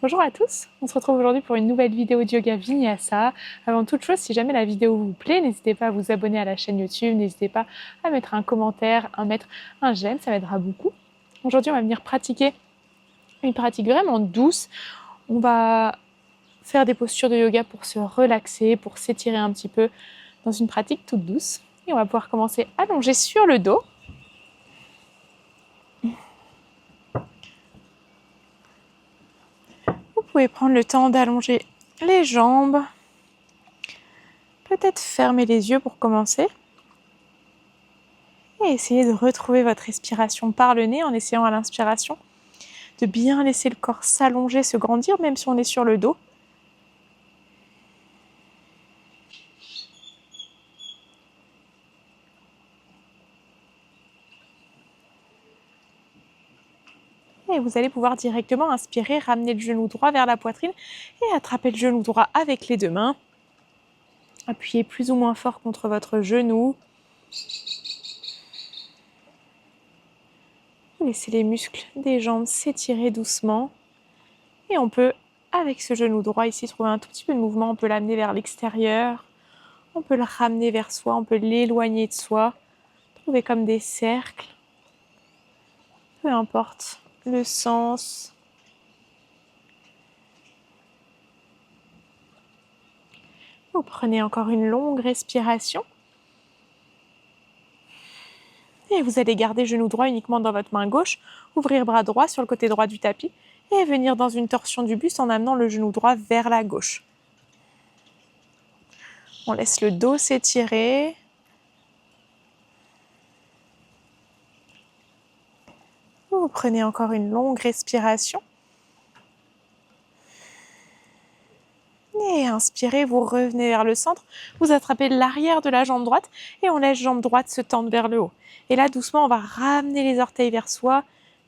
Bonjour à tous, on se retrouve aujourd'hui pour une nouvelle vidéo de yoga vinyasa. Avant toute chose, si jamais la vidéo vous plaît, n'hésitez pas à vous abonner à la chaîne YouTube, n'hésitez pas à mettre un commentaire, à mettre un j'aime, ça m'aidera beaucoup. Aujourd'hui, on va venir pratiquer une pratique vraiment douce. On va faire des postures de yoga pour se relaxer, pour s'étirer un petit peu dans une pratique toute douce. Et on va pouvoir commencer allongé sur le dos. Vous pouvez prendre le temps d'allonger les jambes. Peut-être fermer les yeux pour commencer. Et essayez de retrouver votre respiration par le nez en essayant à l'inspiration de bien laisser le corps s'allonger, se grandir, même si on est sur le dos. Et vous allez pouvoir directement inspirer, ramener le genou droit vers la poitrine et attraper le genou droit avec les deux mains. Appuyez plus ou moins fort contre votre genou. Laissez les muscles des jambes s'étirer doucement. Et on peut, avec ce genou droit ici, trouver un tout petit peu de mouvement. On peut l'amener vers l'extérieur. On peut le ramener vers soi. On peut l'éloigner de soi. Trouver comme des cercles. Peu importe le sens. Vous prenez encore une longue respiration. Et vous allez garder genou droit uniquement dans votre main gauche, ouvrir bras droit sur le côté droit du tapis et venir dans une torsion du buste en amenant le genou droit vers la gauche. On laisse le dos s'étirer. Vous prenez encore une longue respiration. Et inspirez, vous revenez vers le centre, vous attrapez l'arrière de la jambe droite et on laisse jambe droite se tendre vers le haut. Et là, doucement, on va ramener les orteils vers soi,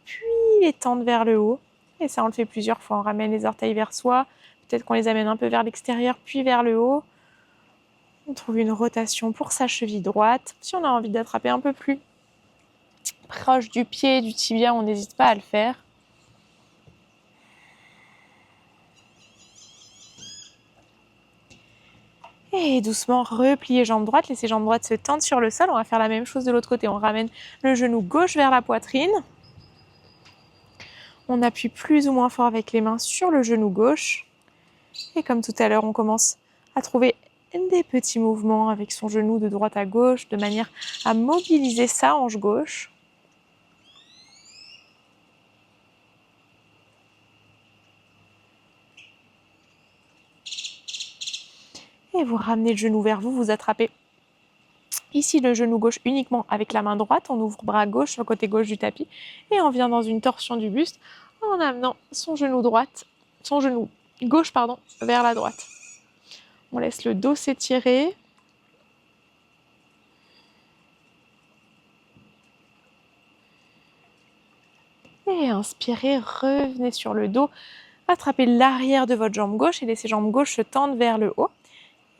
puis les tendre vers le haut. Et ça, on le fait plusieurs fois. On ramène les orteils vers soi, peut-être qu'on les amène un peu vers l'extérieur, puis vers le haut. On trouve une rotation pour sa cheville droite. Si on a envie d'attraper un peu plus proche du pied, du tibia, on n'hésite pas à le faire. Et doucement, repliez jambe droite, laissez jambe droite se tendre sur le sol. On va faire la même chose de l'autre côté. On ramène le genou gauche vers la poitrine. On appuie plus ou moins fort avec les mains sur le genou gauche. Et comme tout à l'heure, on commence à trouver des petits mouvements avec son genou de droite à gauche, de manière à mobiliser sa hanche gauche. Et vous ramenez le genou vers vous, vous attrapez ici le genou gauche uniquement avec la main droite. On ouvre bras gauche sur le côté gauche du tapis et on vient dans une torsion du buste en amenant son genou gauche vers la droite. On laisse le dos s'étirer. Et inspirez, revenez sur le dos. Attrapez l'arrière de votre jambe gauche et laissez jambe gauche se tendre vers le haut.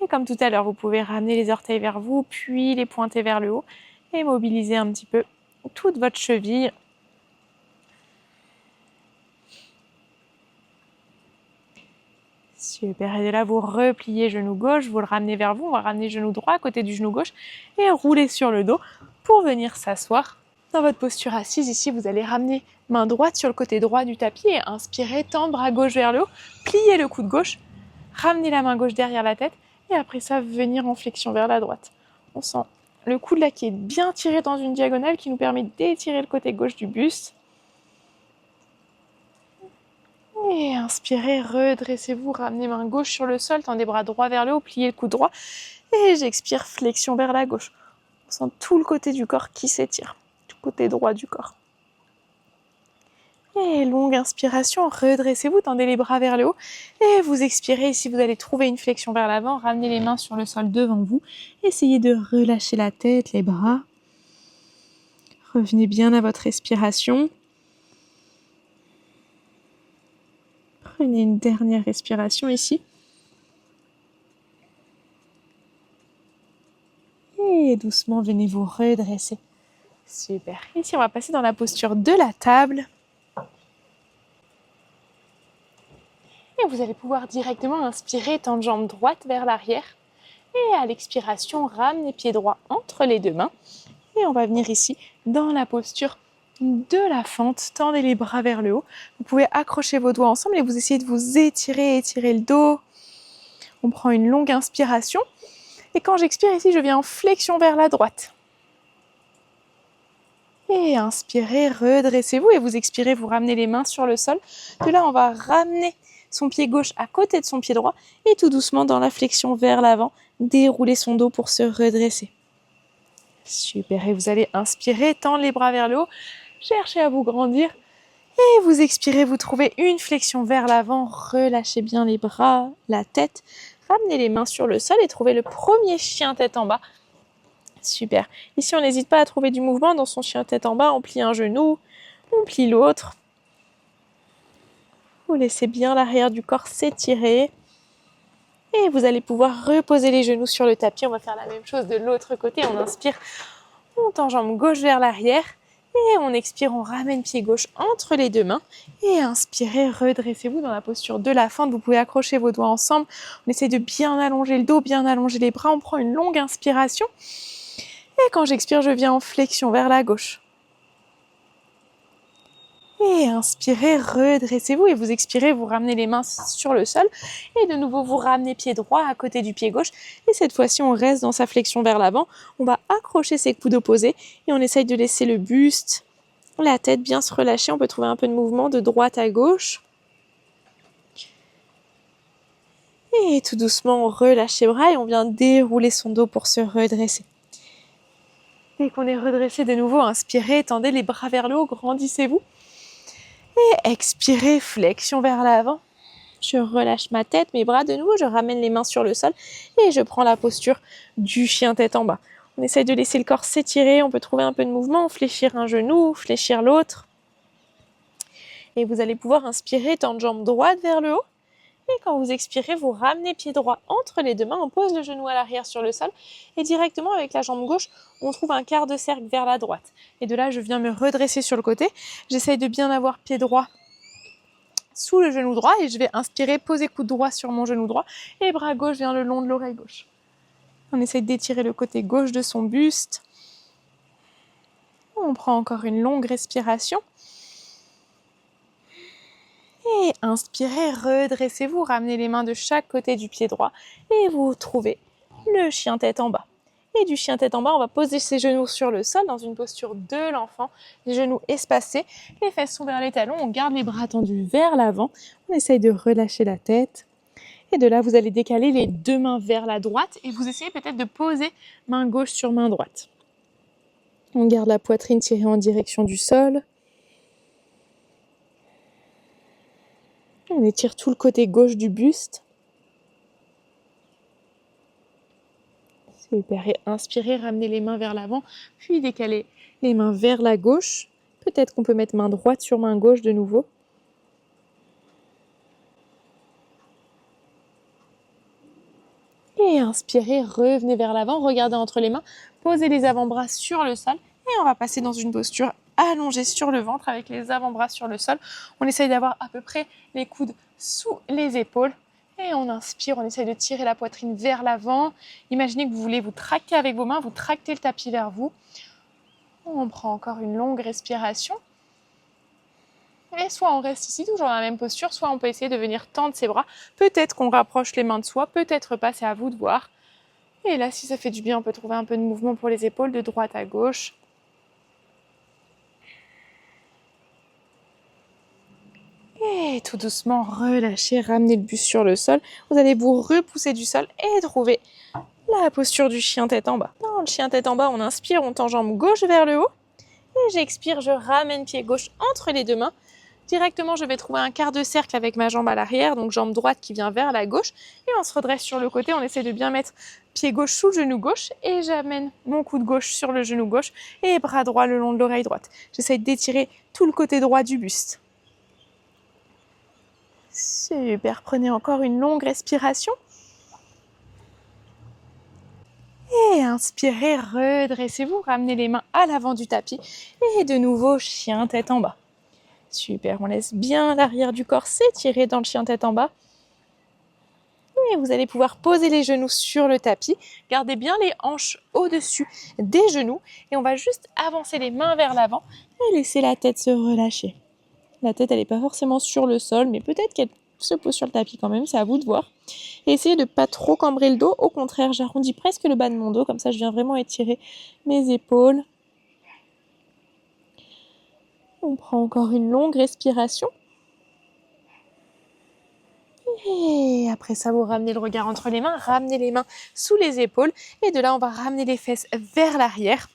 Et comme tout à l'heure, vous pouvez ramener les orteils vers vous, puis les pointer vers le haut et mobiliser un petit peu toute votre cheville. Super, et là vous repliez genou gauche, vous le ramenez vers vous, on va ramener genou droit à côté du genou gauche et rouler sur le dos pour venir s'asseoir. Dans votre posture assise, ici vous allez ramener main droite sur le côté droit du tapis et inspirez, tendre bras gauche vers le haut, pliez le coude gauche, ramenez la main gauche derrière la tête et après ça venir en flexion vers la droite. On sent le coude là qui est bien tiré dans une diagonale qui nous permet d'étirer le côté gauche du buste. Et inspirez, redressez-vous, ramenez main gauche sur le sol, tendez bras droit vers le haut, pliez le coude droit. Et j'expire, flexion vers la gauche. On sent tout le côté du corps qui s'étire, tout le côté droit du corps. Et longue inspiration, redressez-vous, tendez les bras vers le haut. Et vous expirez, ici vous allez trouver une flexion vers l'avant, ramenez les mains sur le sol devant vous. Essayez de relâcher la tête, les bras. Revenez bien à votre respiration. Prenez une dernière respiration ici. Et doucement, venez vous redresser. Super. Ici, on va passer dans la posture de la table. Et vous allez pouvoir directement inspirer, tendre jambe droite vers l'arrière. Et à l'expiration, ramenez pied droit entre les deux mains. Et on va venir ici dans la posture de la fente. Tendez les bras vers le haut. Vous pouvez accrocher vos doigts ensemble et vous essayez de vous étirer le dos. On prend une longue inspiration. Et quand j'expire ici, je viens en flexion vers la droite. Et inspirez, redressez-vous et vous expirez, vous ramenez les mains sur le sol. De là, on va ramener son pied gauche à côté de son pied droit et tout doucement dans la flexion vers l'avant, dérouler son dos pour se redresser. Super, et vous allez inspirer, tendre les bras vers le haut, cherchez à vous grandir et vous expirez, vous trouvez une flexion vers l'avant, relâchez bien les bras, la tête, ramenez les mains sur le sol et trouvez le premier chien tête en bas. Super. Ici, on n'hésite pas à trouver du mouvement dans son chien tête en bas. On plie un genou, on plie l'autre. Vous laissez bien l'arrière du corps s'étirer. Et vous allez pouvoir reposer les genoux sur le tapis. On va faire la même chose de l'autre côté. On inspire, on tend jambe gauche vers l'arrière. Et on expire, on ramène pied gauche entre les deux mains. Et inspirez, redressez-vous dans la posture de la fente. Vous pouvez accrocher vos doigts ensemble. On essaie de bien allonger le dos, bien allonger les bras. On prend une longue inspiration. Et quand j'expire, je viens en flexion vers la gauche. Et inspirez, redressez-vous et vous expirez, vous ramenez les mains sur le sol. Et de nouveau, vous ramenez pied droit à côté du pied gauche. Et cette fois-ci, on reste dans sa flexion vers l'avant. On va accrocher ses coudes opposés et on essaye de laisser le buste, la tête bien se relâcher. On peut trouver un peu de mouvement de droite à gauche. Et tout doucement, on relâche les bras et on vient dérouler son dos pour se redresser. Dès qu'on est redressé de nouveau, inspirez, tendez les bras vers le haut, grandissez-vous. Et expirez, flexion vers l'avant. Je relâche ma tête, mes bras de nouveau, je ramène les mains sur le sol et je prends la posture du chien tête en bas. On essaye de laisser le corps s'étirer, on peut trouver un peu de mouvement, fléchir un genou, fléchir l'autre. Et vous allez pouvoir inspirer, tendre jambe droite vers le haut. Et quand vous expirez, vous ramenez pied droit entre les deux mains, on pose le genou à l'arrière sur le sol et directement avec la jambe gauche, on trouve un quart de cercle vers la droite. Et de là, je viens me redresser sur le côté. J'essaye de bien avoir pied droit sous le genou droit et je vais inspirer, poser coude droit sur mon genou droit et bras gauche vient le long de l'oreille gauche. On essaye d'étirer le côté gauche de son buste. On prend encore une longue respiration. Et inspirez, redressez-vous, ramenez les mains de chaque côté du pied droit et vous trouvez le chien tête en bas. Et du chien tête en bas, on va poser ses genoux sur le sol dans une posture de l'enfant, les genoux espacés, les fesses sont vers les talons, on garde les bras tendus vers l'avant, on essaye de relâcher la tête. Et de là, vous allez décaler les deux mains vers la droite et vous essayez peut-être de poser main gauche sur main droite. On garde la poitrine tirée en direction du sol. On étire tout le côté gauche du buste. Super, et inspirez, ramenez les mains vers l'avant, puis décalez les mains vers la gauche. Peut-être qu'on peut mettre main droite sur main gauche de nouveau. Et inspirez, revenez vers l'avant, regardez entre les mains, posez les avant-bras sur le sol et on va passer dans une posture allongée sur le ventre avec les avant-bras sur le sol. On essaye d'avoir à peu près les coudes sous les épaules et on inspire, on essaye de tirer la poitrine vers l'avant. Imaginez que vous voulez vous tracter avec vos mains, vous tractez le tapis vers vous. On prend encore une longue respiration. Et soit on reste ici, toujours dans la même posture, soit on peut essayer de venir tendre ses bras. Peut-être qu'on rapproche les mains de soi, peut-être pas, c'est à vous de voir. Et là, si ça fait du bien, on peut trouver un peu de mouvement pour les épaules, de droite à gauche. Et tout doucement, relâchez, ramenez le buste sur le sol. Vous allez vous repousser du sol et trouver la posture du chien tête en bas. Dans le chien tête en bas, on inspire, on tend jambe gauche vers le haut. Et j'expire, je ramène pied gauche entre les deux mains. Directement, je vais trouver un quart de cercle avec ma jambe à l'arrière, donc jambe droite qui vient vers la gauche. Et on se redresse sur le côté, on essaie de bien mettre pied gauche sous le genou gauche. Et j'amène mon coude gauche sur le genou gauche et bras droit le long de l'oreille droite. J'essaie d'étirer tout le côté droit du buste. Super, prenez encore une longue respiration. Et inspirez, redressez-vous, ramenez les mains à l'avant du tapis. Et de nouveau, chien tête en bas. Super, on laisse bien l'arrière du corps s'étirer dans le chien tête en bas. Et vous allez pouvoir poser les genoux sur le tapis. Gardez bien les hanches au-dessus des genoux. Et on va juste avancer les mains vers l'avant et laisser la tête se relâcher. La tête, elle n'est pas forcément sur le sol, mais peut-être qu'elle se pose sur le tapis quand même, c'est à vous de voir. Et essayez de ne pas trop cambrer le dos. Au contraire, j'arrondis presque le bas de mon dos, comme ça je viens vraiment étirer mes épaules. On prend encore une longue respiration. Et après ça, vous ramenez le regard entre les mains, ramenez les mains sous les épaules. Et de là, on va ramener les fesses vers l'arrière.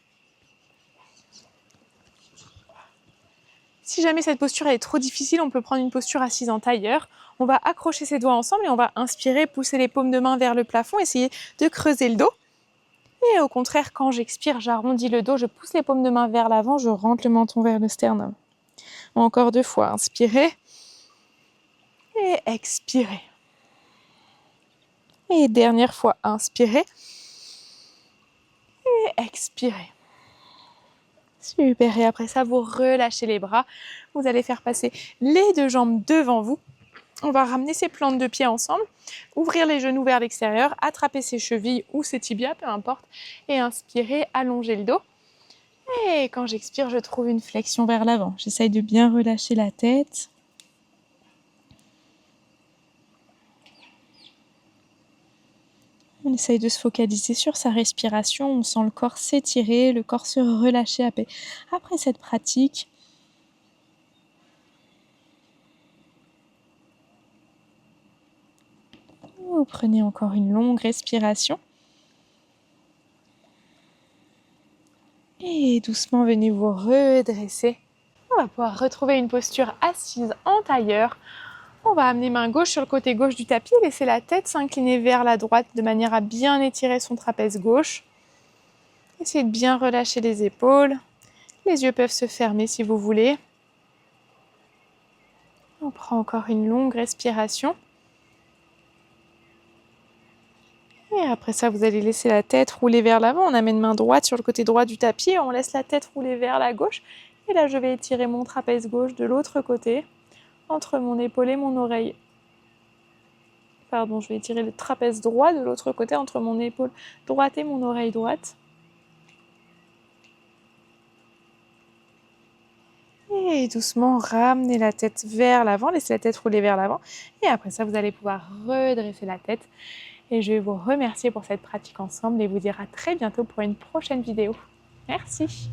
Si jamais cette posture est trop difficile, on peut prendre une posture assise en tailleur. On va accrocher ses doigts ensemble et on va inspirer, pousser les paumes de main vers le plafond, essayer de creuser le dos. Et au contraire, quand j'expire, j'arrondis le dos, je pousse les paumes de main vers l'avant, je rentre le menton vers le sternum. Encore 2 fois, inspirez et expirez. Et dernière fois, inspirez et expirez. Super, et après ça, vous relâchez les bras. Vous allez faire passer les 2 jambes devant vous. On va ramener ses plantes de pied ensemble, ouvrir les genoux vers l'extérieur, attraper ses chevilles ou ses tibias, peu importe, et inspirer, allonger le dos. Et quand j'expire, je trouve une flexion vers l'avant. J'essaye de bien relâcher la tête. On essaye de se focaliser sur sa respiration. On sent le corps s'étirer, le corps se relâcher après cette pratique. Vous prenez encore une longue respiration. Et doucement, venez vous redresser. On va pouvoir retrouver une posture assise en tailleur. On va amener main gauche sur le côté gauche du tapis, laisser la tête s'incliner vers la droite de manière à bien étirer son trapèze gauche. Essayez de bien relâcher les épaules. Les yeux peuvent se fermer si vous voulez. On prend encore une longue respiration. Et après ça, vous allez laisser la tête rouler vers l'avant. On amène main droite sur le côté droit du tapis. On laisse la tête rouler vers la gauche. Et là, je vais étirer mon trapèze gauche de l'autre côté, entre mon épaule et mon oreille. Je vais étirer le trapèze droit de l'autre côté, entre mon épaule droite et mon oreille droite. Et doucement, ramenez la tête vers l'avant, laissez la tête rouler vers l'avant. Et après ça, vous allez pouvoir redresser la tête. Et je vais vous remercier pour cette pratique ensemble et vous dire à très bientôt pour une prochaine vidéo. Merci.